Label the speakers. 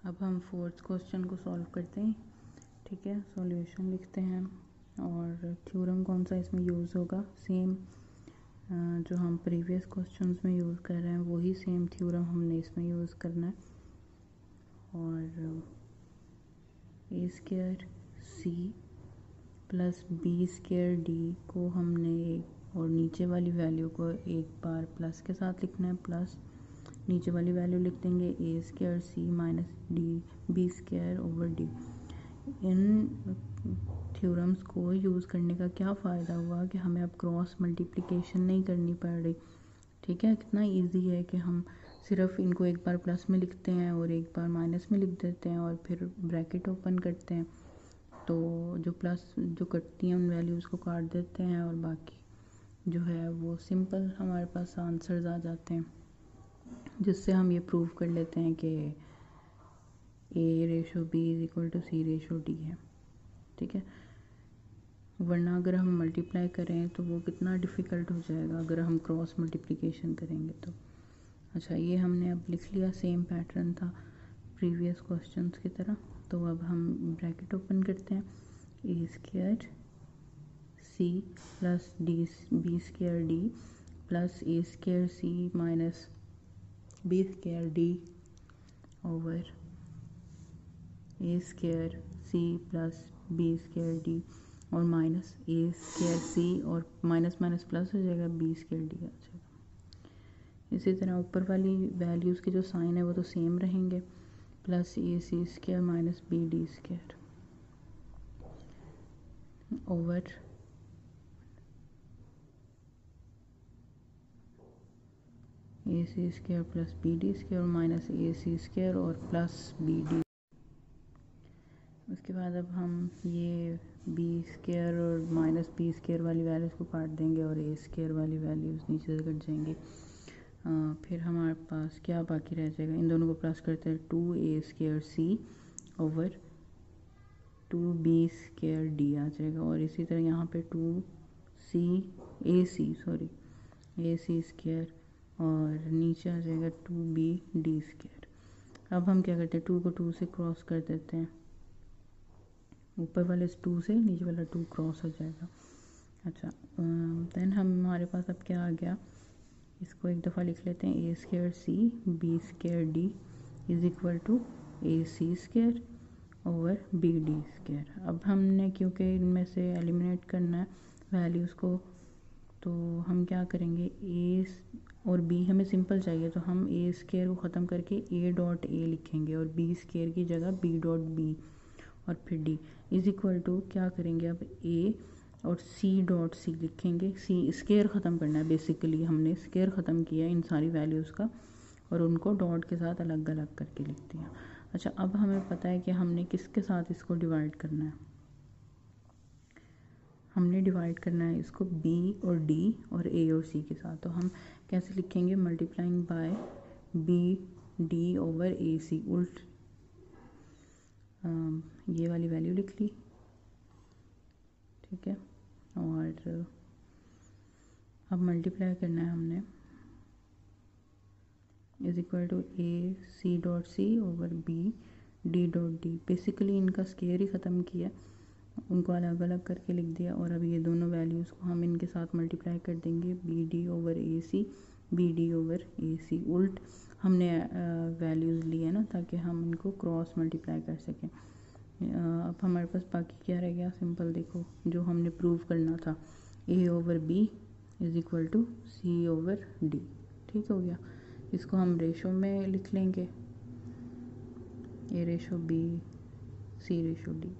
Speaker 1: अब हम fourth question को सॉल्व करते हैं। ठीक है, सॉल्यूशन लिखते हैं और थ्योरम कौन सा इसमें यूज़ होगा, सेम जो हम प्रीवियस क्वेश्चंस में यूज़ कर रहे हैं वही सेम थ्योरम हमने इसमें यूज़ करना है। और a square c plus b square d को हमने और नीचे वाली वैल्यू को एक बार प्लस के साथ लिखना है, प्लस नीचे वाली वैल्यू लिख देंगे a square c minus d b square over d. इन थ्योरम्स को यूज़ करने का क्या फ़ायदा हुआ कि हमें अब क्रॉस मल्टीप्लिकेशन नहीं करनी पड़ रही। ठीक है, कितना इजी है कि हम सिर्फ इनको एक बार प्लस में लिखते हैं और एक बार माइनस में लिख देते हैं और फिर ब्रैकेट ओपन करते हैं, तो जो प्लस जो कटती हैं उन वैल्यूज़ को काट देते हैं और बाकी जो है वो सिंपल हमारे पास आंसर्स आ जाते हैं, जिससे हम ये प्रूव कर लेते हैं कि a ratio b is equal to c ratio d है। ठीक है, वरना अगर हम मल्टीप्लाई करें तो वो कितना डिफ़िकल्ट हो जाएगा अगर हम क्रॉस मल्टीप्लिकेशन करेंगे तो। अच्छा, ये हमने अब लिख लिया, सेम पैटर्न था प्रीवियस क्वेश्चंस की तरह। तो अब हम ब्रैकेट ओपन करते हैं, a square c plus d b square d plus a square c minus b square d over a square c plus b square d और माइनस ए स्क्वायर सी और minus minus plus हो जाएगा, B square d आ जाएगा। इसी तरह ऊपर वाली वैल्यूज़ के जो साइन है वो तो सेम रहेंगे, plus a c square minus b d square over a c square plus b d square और माइनस ए सी स्क्वायर और प्लस बी डी। उसके बाद अब हम ये बी स्क्वायर और माइनस बी स्क्वायर वाली वैल्यूज़ को काट देंगे और ए स्क्वायर वाली वैल्यूज़ नीचे से कट जाएंगी। फिर हमारे पास क्या बाकी रह जाएगा, इन दोनों को प्लस करते हैं, two a square c over two b square d आ जाएगा। और इसी तरह यहाँ पे to C A c square और नीचे आ जाएगा टू बी डी स्क्वायर। अब हम क्या करते हैं, टू को टू से क्रॉस कर देते हैं, ऊपर वाले टू से नीचे वाला टू क्रॉस हो जाएगा। अच्छा, देन हमारे पास अब क्या आ गया, इसको एक दफ़ा लिख लेते हैं, a square c b square d is equal to A c square over B d square. अब हमने क्योंकि इनमें से एलिमिनेट करना है वैल्यूज़ को, तो हम क्या करेंगे, ए और बी हमें सिंपल चाहिए, तो हम ए स्क्वायर को ख़त्म करके ए डॉट ए लिखेंगे और बी स्क्वायर की जगह बी डॉट बी और फिर डी इज इक्वल टू क्या करेंगे, अब ए और सी डॉट सी लिखेंगे। सी स्क्वायर ख़त्म करना है, बेसिकली हमने स्क्वायर ख़त्म किया इन सारी वैल्यूज़ का और उनको डॉट के साथ अलग अलग करके लिख दिया। अच्छा, अब हमें पता है कि हमने किसके साथ इसको डिवाइड करना है, हमने डिवाइड करना है इसको बी और डी और ए और सी के साथ। तो हम कैसे लिखेंगे, multiplying by b d over a c, उल्ट ये वाली वैल्यू लिख ली। ठीक है, और अब मल्टीप्लाई करना है हमने, is equal to A C dot C over B D dot D. Basically इनका स्क्वायर ही ख़त्म किया, उनको अलग अलग करके लिख दिया और अब ये दोनों वैल्यूज़ को हम इनके साथ मल्टीप्लाई कर देंगे, B d over a C B d over a c. उल्ट हमने वैल्यूज़ ली है ना, ताकि हम इनको क्रॉस मल्टीप्लाई कर सकें। अब हमारे पास बाकी क्या रह गया, सिंपल देखो, जो हमने प्रूव करना था, a over b is equal to c over d. ठीक हो गया, इसको हम रेशो में लिख लेंगे, a ratio b c ratio D.